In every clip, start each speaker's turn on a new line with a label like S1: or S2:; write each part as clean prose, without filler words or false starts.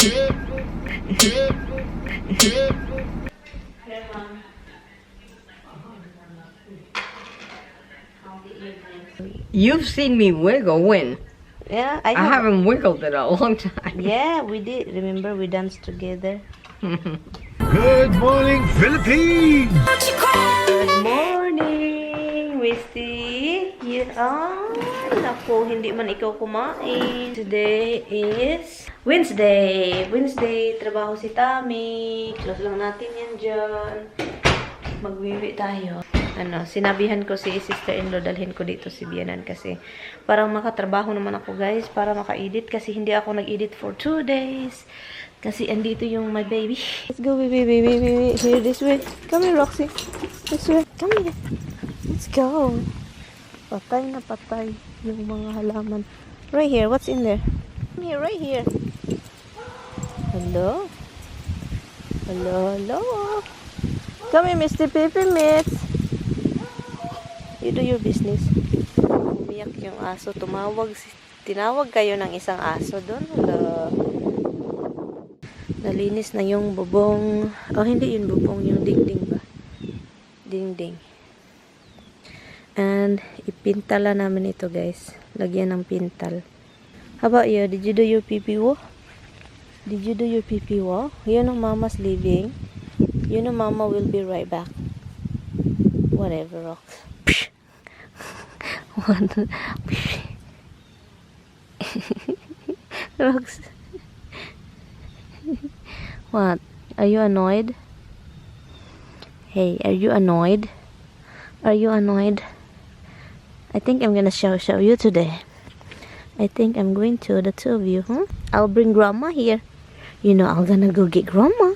S1: You've seen me wiggle when?
S2: Yeah,
S1: I haven't wiggled in a long time.
S2: Yeah, we did. Remember, we danced together.
S3: Good morning, Philippines!
S2: Good morning, Misty. Naku, hindi man ikaw kumain. Today is Wednesday. Wednesday, trabaho si Tami. Close lang natin yan dyan. Magwiwi tayo. Sinabihan ko si sister-in-law, dalhin ko dito si BIYENAN kasi parang makatrabaho naman ako, guys, para maka-edit kasi hindi ako nag-edit for 2 days. Kasi andito yung my baby. Let's go, baby. Here, this way. Come here, Roxy. This way. Come here. Let's go. Patay na patay yung mga halaman. Right here. What's in there? Come here, right here. Hello? Hello? Come here, Mr. Peppermint. You do your business. Umiyak yung aso. Tinawag kayo ng isang aso doon. Hello. Nalinis na yung bubong. Hindi yung bubong. Yung dingding ba? Dingding. And ipintala namin ito, guys. Lagyan ng pintal. How about you? Did you do your PPO? Did you do your PPO? You know Mama's leaving. You know Mama will be right back. Whatever, Rox. Rox. What? Are you annoyed? Hey, are you annoyed? Are you annoyed? I think I'm gonna show you today. I think I'm going to, the two of you, huh? I'll bring Grandma here. You know, I'm gonna go get Grandma.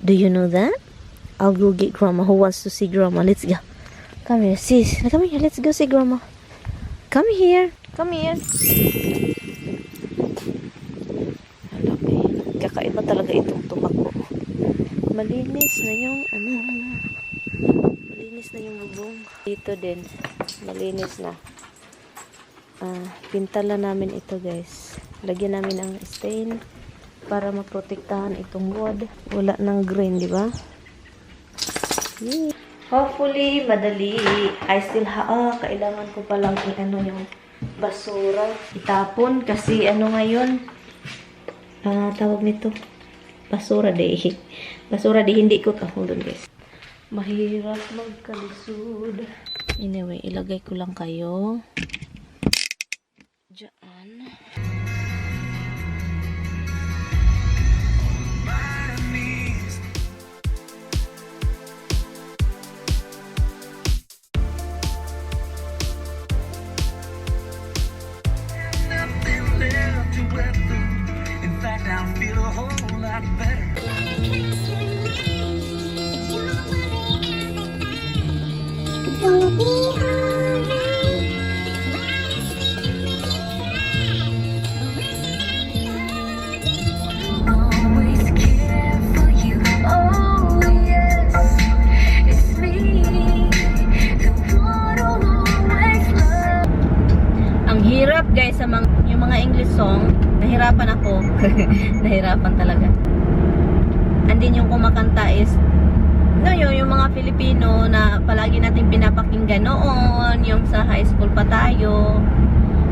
S2: Do you know that? I'll go get Grandma. Who wants to see Grandma? Let's go. Come here, sis. Come here. Let's go see Grandma. Come here. Come here. Kakaiba talaga itong tumak ko. Malinis na yung malinis na yung bubong. Dito din. Malinis na. Pintala namin ito, guys. Lagyan namin ng stain para maprotektahan itong wood. Wala ng green, di ba? Yeah. Hopefully, madali. I still kailangan ko palang yung basura. Itapon kasi ngayon, tawag nito, basura day. Basura day, hindi ko hold on, guys. Mahirap magkalisod. Anyway, ilagay ko lang kayo diyan. Guys, yung mga English song, nahirapan ako. Nahirapan talaga. And then yung kumakanta is yung mga Filipino na palagi natin pinapakinggan noon, yung sa high school pa tayo.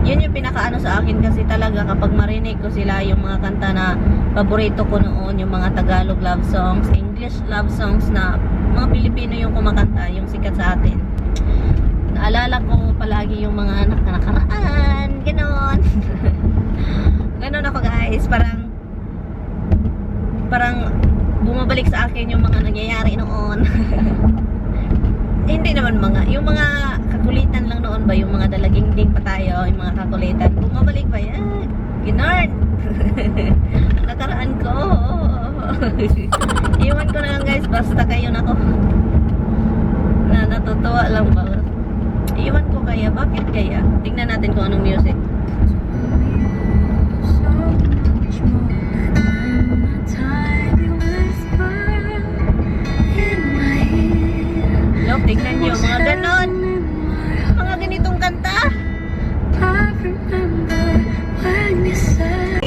S2: Yun yung pinakaano sa akin kasi talaga kapag marinig ko sila yung mga kanta na paborito ko noon, yung mga Tagalog love songs, English love songs na mga Filipino yung kumakanta, yung sikat sa atin. Naalala ko palagi yung mga anak na nakaraan, ganon. Ganon ako, guys, parang bumabalik sa akin yung mga nangyayari noon. Hindi naman yung mga kakulitan lang noon ba, yung mga dalaginding pa tayo, yung mga kakulitan, bumabalik ba yan? Ginard. Ang nakaraan ko. Iwan ko na lang, guys, basta kayo na ko. Natutuwa lang ba? Iwan ko kaya, bakit kaya? Tingnan natin kung anong music. Look, tingnan nyo, mga ganon. Mga ganitong kanta. I remember when you said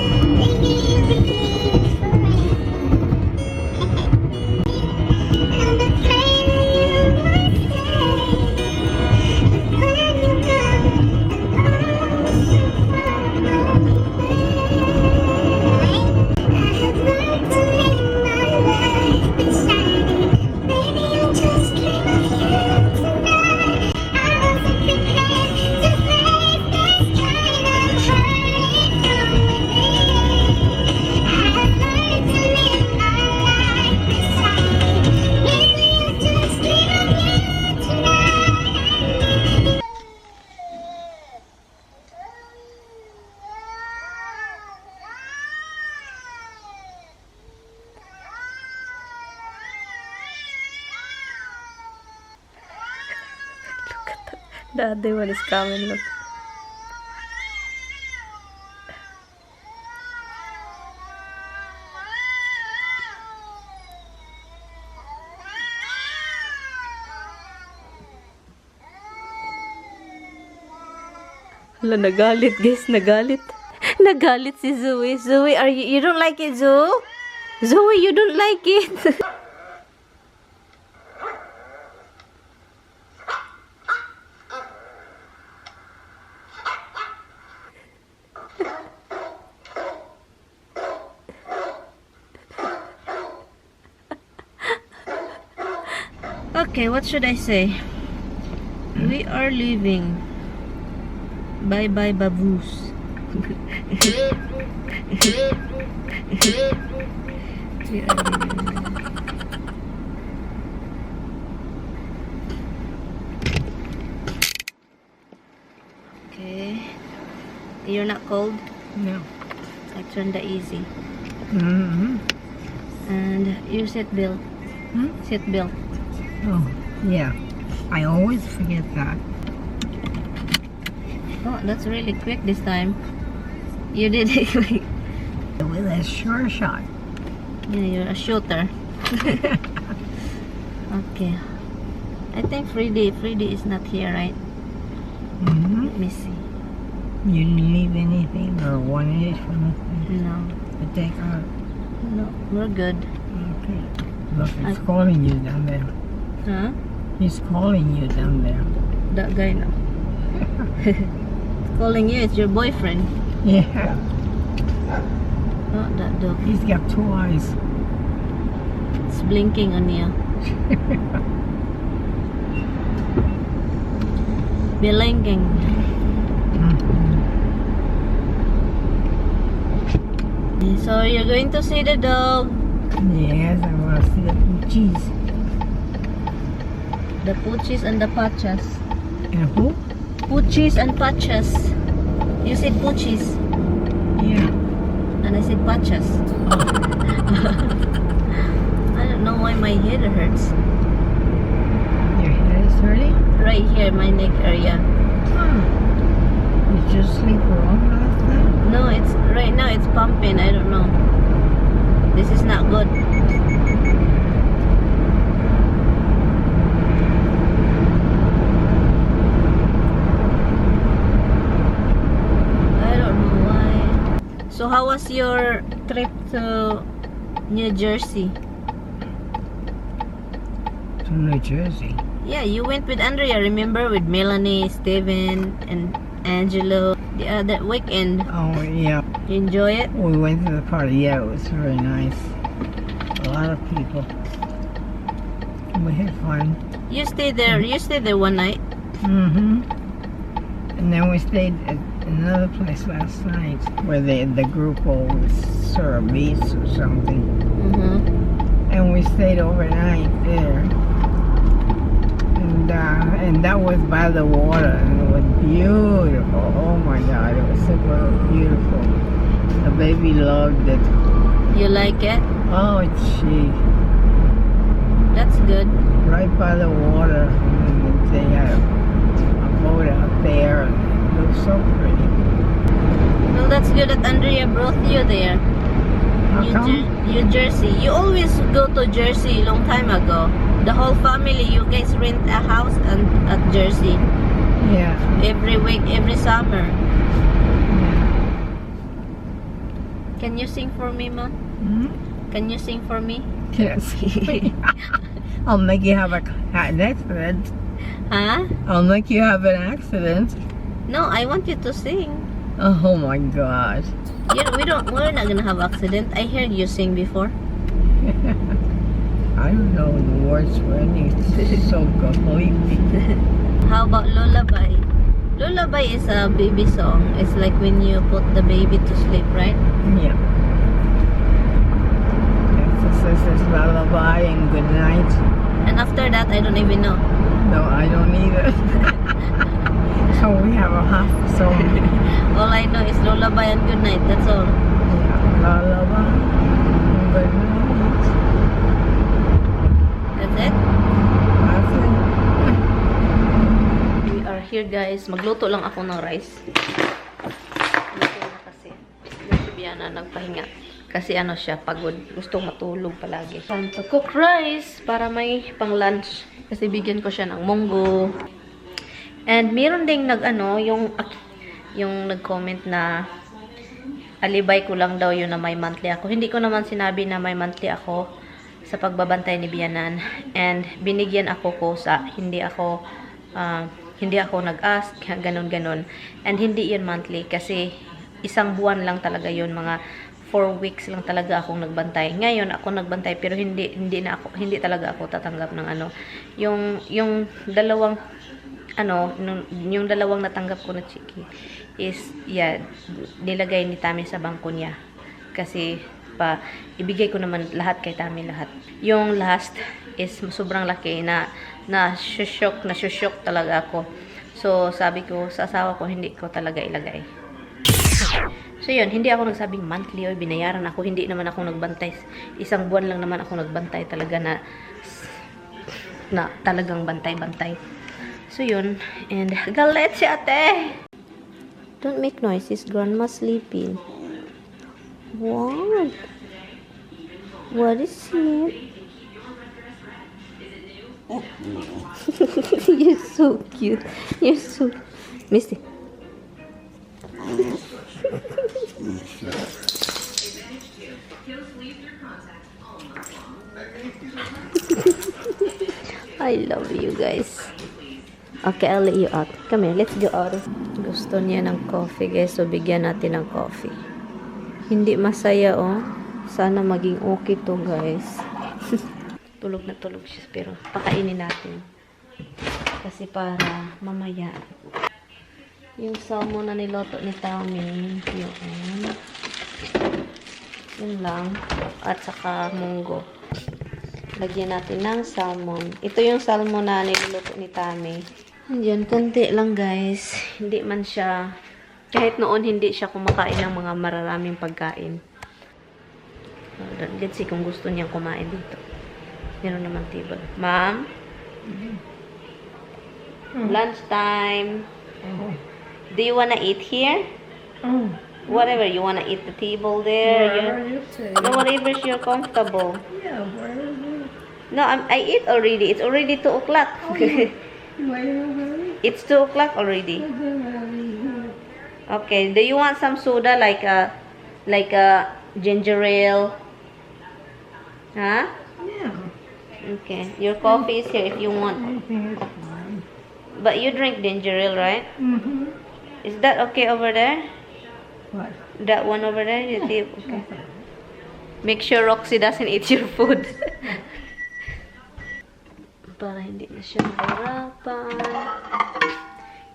S2: The other one is coming, look. Hala, nagalit guys, nagalit. Nagalit si Zoe. Zoe, you don't like it, Zoe? Zoe, you don't like it? Okay, what should I say? We are leaving. Bye-bye, baboos. We are leaving. Okay. You're not cold?
S1: No.
S2: I turned the easy.
S1: Mm-hmm.
S2: And your seat belt. Seat belt.
S1: Oh, yeah. I always forget that.
S2: Oh, that's really quick this time. You did it quick.
S1: With a sure shot.
S2: Yeah, you're a shooter. Okay. I think Friday is not here, right?
S1: Mm-hmm.
S2: Let me see.
S1: You didn't leave anything or wanted it for nothing
S2: No.
S1: to take out.
S2: No, we're good.
S1: Okay. Look, it's calling you down there.
S2: Huh?
S1: He's calling you down there.
S2: That guy now. Calling you, it's your boyfriend.
S1: Yeah.
S2: Oh, that dog.
S1: He's got 2 eyes.
S2: It's blinking on you. Blinking. So you're going to see the dog.
S1: Yes, I want to see the poochies.
S2: The poochies and the pachas.
S1: And who?
S2: Poochies and pachas. You said poochies.
S1: Yeah.
S2: And I said pachas. I don't know why my head hurts.
S1: Your head is hurting?
S2: Right here, my neck area.
S1: Did you sleep wrong last night?
S2: No, it's right now it's pumping. I don't know. This is not good. I don't know why. So how was your trip to New Jersey?
S1: To New Jersey.
S2: Yeah, you went with Andrea, remember? With Melanie, Steven, and Angelo the other weekend.
S1: Oh, yeah.
S2: You enjoy it?
S1: We went to the party. Yeah, it was very nice. A lot of people. We had fun.
S2: You stayed there. You stayed there one night.
S1: Mm-hmm. And then we stayed at another place last night where the group always serve meats or something.
S2: Mm-hmm.
S1: And we stayed overnight there. And that was by the water, and it was beautiful. Oh my God, it was super beautiful. The baby loved it.
S2: You like it?
S1: Oh, gee.
S2: That's good.
S1: Right by the water. And they had a boat out there, and it was so pretty.
S2: Well, that's good that Andrea brought you there.
S1: How come?
S2: New Jersey. You always go to Jersey a long time ago. The whole family, you guys rent a house at Jersey.
S1: Yeah.
S2: Every week, every summer.
S1: Yeah.
S2: Can you sing for me, Ma?
S1: Hmm?
S2: Can you sing for me?
S1: Yes. I'll make you have an accident.
S2: Huh?
S1: I'll make you have an accident.
S2: No, I want you to sing.
S1: Oh my God.
S2: We're not gonna have accident. I heard you sing before.
S1: I don't know the words for any. It's so completely.
S2: How about Lullaby? Lullaby is a baby song. It's like when you put the baby to sleep, right?
S1: Yeah. This is lullaby and good night.
S2: And after that, I don't even know.
S1: No, I don't either. So we have a half song.
S2: All I know is lullaby and good night. That's all.
S1: Yeah, lullaby and good night.
S2: That's it.
S1: That's it.
S2: We are here here guys, magluto lang ako ng rice. Luto na kasi. Yung si Biana nagpahinga. Kasi ano siya, pagod. Gusto matulog palagi. Time to cook rice para may pang lunch. Kasi bigyan ko siya ng munggo. And meron ding yung nag-comment na alibay ko lang daw yun na may monthly ako. Hindi ko naman sinabi na may monthly ako sa pagbabantay ni Biyanan. And binigyan ako ko sa hindi ako nag-ask, ganun. And hindi yun monthly kasi isang buwan lang talaga yun, mga 4 weeks lang talaga akong nagbantay. Ngayon ako nagbantay pero hindi talaga ako tatanggap ng yung dalawang yung dalawang natanggap ko na chiki is nilagay ni Tami sa bangko niya. Kasi ibigay ko naman lahat kay Tami lahat. Yung last is sobrang laki na shock talaga ako. So sabi ko sa asawa ko hindi ko talaga ilagay. So yun, hindi ako nagsabing monthly o binayaran ako, hindi naman ako nagbantay. Isang buwan lang naman ako nagbantay talaga na talagang bantay. So yun, and galit si ate. Don't make noises, grandma's sleeping. What? What is it? You're so cute. You're so... Misty. I love you guys. Okay, I'll let you out. Come here, let's go out. Gusto niya ng coffee guys, so bigyan natin ng coffee. Hindi masaya oh. Sana maging okay to guys. Tulog na tulog siya, pero pakainin natin. Kasi para mamaya yung salmon na niloto ni Tami, yun lang, at saka munggo. Lagyan natin ng salmon. Ito yung salmon na niloto ni Tami. Diyan, konti lang guys. Hindi man siya, kahit noon hindi siya kumakain ng mga mararaming pagkain. Let's see kung gusto niyang kumain dito. Meron naman table. Ma'am? Lunchtime. Do you wanna eat here? Whatever you wanna eat, the table there. No, whatever you're comfortable.
S1: Yeah, where is it?
S2: No, I eat already. It's already 2 o'clock. It's 2 o'clock already. Okay. Do you want some soda like a ginger ale? Huh?
S1: Yeah.
S2: Okay. Your coffee is here if you want.
S1: I think it's fine.
S2: But you drink ginger ale, right?
S1: Mm-hmm.
S2: Is that okay over there?
S1: What?
S2: That one over there? Okay. Make sure Roxy doesn't eat your food. Para hindi na siya mahirapan.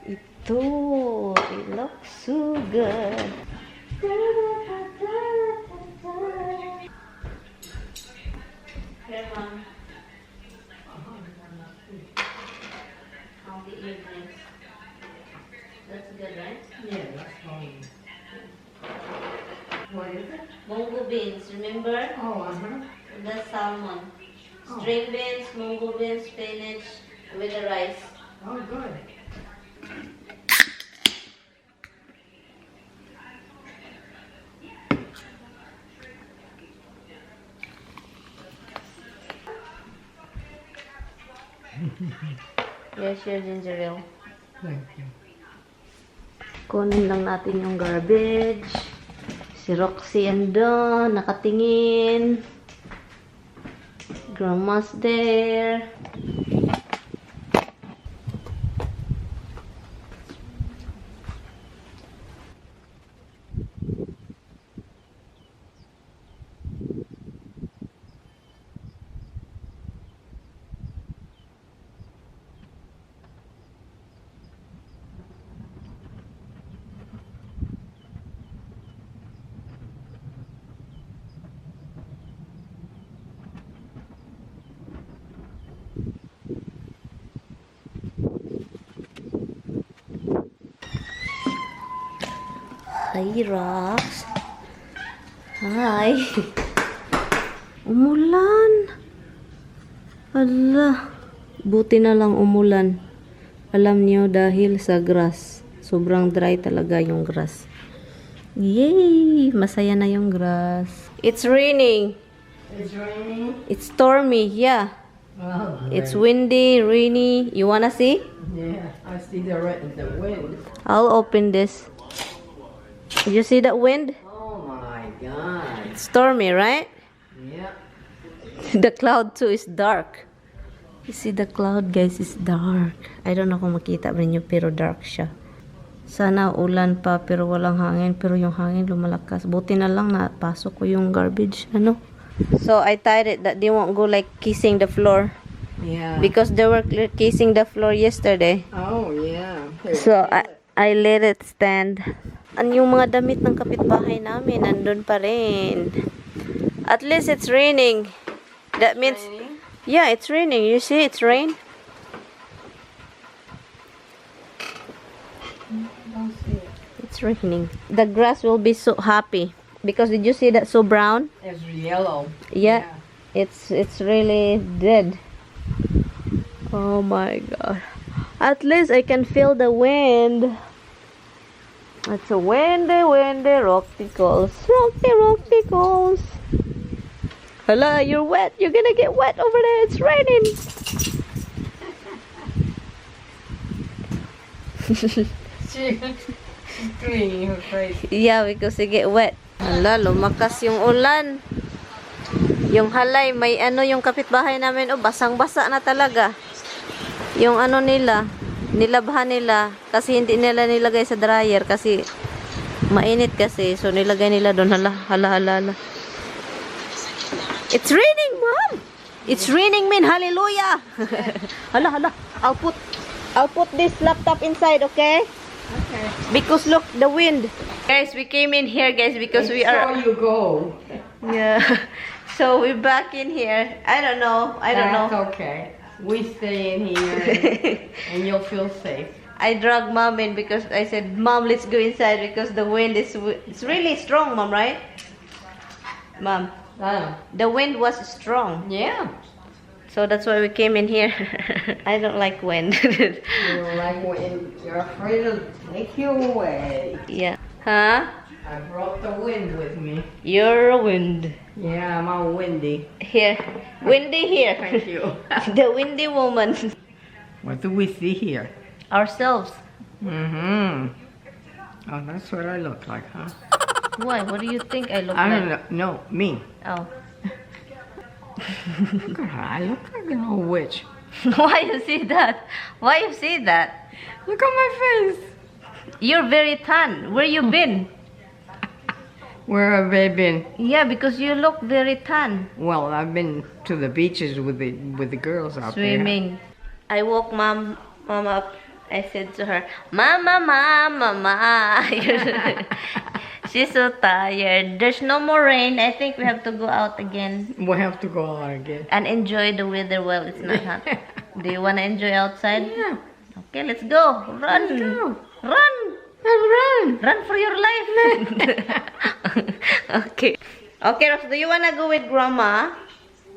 S2: Ito. It looks so good. Here, Mom. I'll get you drinks. That's good, right?
S1: Yeah, that's fine. What is it?
S2: Mungo beans, remember?
S1: Oh, uh-huh.
S2: That's salmon. String beans, mungo beans, spinach with the rice.
S1: Oh, good.
S2: Here's your ginger ale.
S1: Thank you.
S2: Kunin lang natin yung garbage. Si Roxy andun, nakatingin. Grandma's there. Hi, Rox. Hi. Umulan. Hala. Buti na lang umulan. Alam niyo, dahil sa grass. Sobrang dry talaga yung grass. Yay! Masaya na yung grass. It's raining.
S1: It's raining.
S2: It's stormy, yeah.
S1: Oh,
S2: It's windy, rainy. You wanna see?
S1: yeah. I see the wind.
S2: I'll open this. You see that wind?
S1: Oh my God.
S2: It's stormy, right?
S1: Yeah.
S2: The cloud too is dark. You see the cloud, guys, is dark. I don't know kung makita ba niyo, pero dark siya. Sana ulan pa, pero walang hangin. Pero yung hangin lumalakas. Buti na lang napasok ko yung garbage. Ano? So, I tied it that they won't go like kissing the floor.
S1: Yeah.
S2: Because they were kissing the floor yesterday.
S1: Oh yeah.
S2: So, I let it stand. Yung mga damit ng kapitbahay namin, nandun pa rin. At least it's raining. That means... Yeah, it's raining. You see, it's rain. It's raining. The grass will be so happy because did you see that so brown?
S1: It's yellow.
S2: Yeah. It's really dead. Oh my God. At least I can feel the wind. It's a windy, rocky coals. Rocky coals. Hello, you're wet. You're gonna get wet over there. It's raining.
S1: She's cleaning her face.
S2: Yeah, because you get wet. Hala, lumakas yung ulan. Yung halay, may ano yung kapitbahay namin. Oh, basang-basa na talaga. Yung ano nila, nilabhan nila. Kasi hindi nila nilagay sa dryer. Kasi mainit kasi. So, nilagay nila doon. Hala. It's raining, Mom! It's raining, man. Hallelujah! Hala. I'll put this laptop inside, okay?
S1: Okay.
S2: Because look, the wind. Guys, we came in here, guys, because we are...
S1: So you go.
S2: Yeah. So we're back in here. I don't know.
S1: That's okay. We stay in here and you'll feel safe.
S2: I dragged Mom in because I said, Mom, let's go inside because the wind is... It's really strong, Mom, right? Mom. The wind was strong.
S1: Yeah.
S2: So that's why we came in here. I don't like wind.
S1: You're like when you're afraid to take you away.
S2: Yeah. Huh?
S1: I brought the wind with me.
S2: You're a wind.
S1: Yeah, I'm all windy.
S2: Here. Windy here.
S1: Thank you.
S2: The windy woman.
S1: What do we see here?
S2: Ourselves.
S1: Mm-hmm. Oh, that's what I look like, huh?
S2: Why? What do you think I look
S1: I
S2: like?
S1: don't know. No, me.
S2: Oh.
S1: Look at her. I look like an old witch.
S2: Why you see that? Why you see that?
S1: Look at my face.
S2: You're very tan. Where you been?
S1: Where have I been?
S2: Yeah, because you look very tan.
S1: Well, I've been to the beaches with the girls out
S2: Swimming. I woke Mom up. I said to her, Mama. She's so tired. There's no more rain. I think we have to go out again.
S1: there. We'll have to go out again.
S2: And enjoy the weather while it's not hot. Do you want to enjoy outside?
S1: Yeah.
S2: Okay, let's go. Run.
S1: Let's go.
S2: Run.
S1: Run.
S2: Run for your life. Okay. Okay, Rox, do you want to go with Grandma?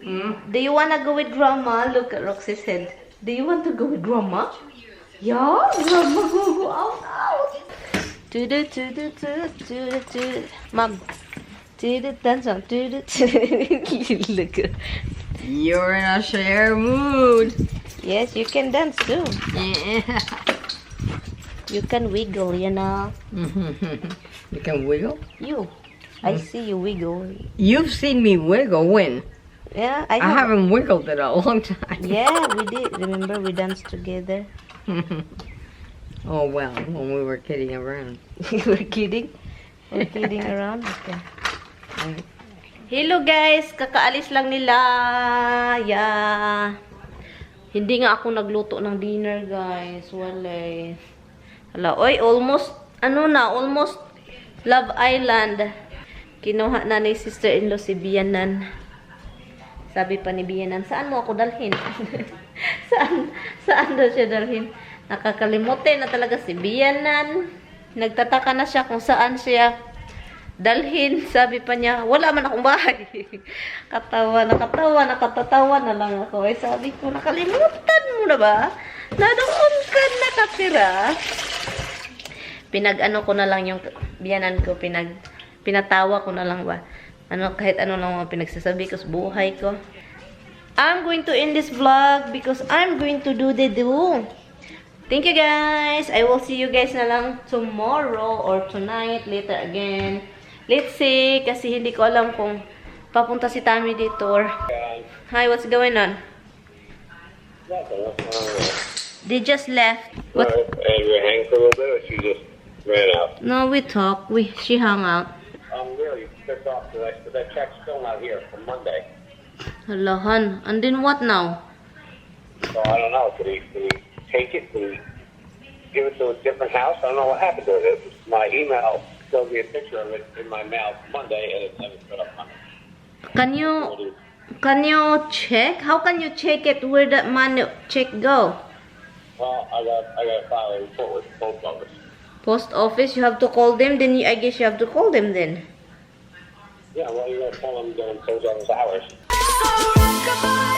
S2: Do you want to go with Grandma? Look at Roxy's head. Do you want to go with Grandma? Yeah, Grandma, go out. Mom. Dance on. Look.
S1: You're in a share mood.
S2: Yes, you can dance too.
S1: Yeah.
S2: You can wiggle, you know.
S1: You can wiggle?
S2: I see you wiggle.
S1: You've seen me wiggle when?
S2: Yeah,
S1: I haven't wiggled in a long time.
S2: Yeah, we did. Remember we danced together?
S1: Oh, well, when we were kidding around.
S2: We're kidding? We're kidding around? Okay. Hello guys! Kakaalis lang nila. Yeah. Hindi nga ako nagluto ng dinner guys. Wala. Hala, oy, almost Love Island. Kinuha na ni sister-in-law si BIYENAN. Sabi pa ni BIYENAN, saan mo ako dalhin? Saan daw siya dalhin? Nakakalimutin na talaga si BIYENAN. Nagtataka na siya kung saan siya dalhin. Sabi pa niya, wala man akong bahay. Nakatatawa na lang ako. Eh, sabi ko, nakalimutan mo na ba? Na doon ka nakatira. Pinag-ano ko na lang yung biyanan ko. Pinatawa ko na lang ba? Kahit ano lang mga pinagsasabi ko sa buhay ko. I'm going to end this vlog because I'm going to do the do. Thank you guys. I will see you guys na lang tomorrow or tonight, later again. Let's see, kasi hindi ko alam kung papunta si Tammy dito or... Hi, what's going on? They just left. What?
S3: And we hang for a little bit, or she just ran out?
S2: No, we talked. She hung out.
S3: I'm really pissed off because that check's still not here from Monday.
S2: Halahan. And then what now?
S3: So I don't know. Did he take it? Did he give it to a different house? I don't know what happened to it. My email showed me a picture of it in my mail Monday, and it never showed up Monday.
S2: Can you check? How can you check it? Where that money check go?
S3: Well, I got to file a report with the post office.
S2: Post office? You have to call them. Then I guess you have to call them then.
S3: Yeah, well, you got to tell them during post office hours.
S4: So rock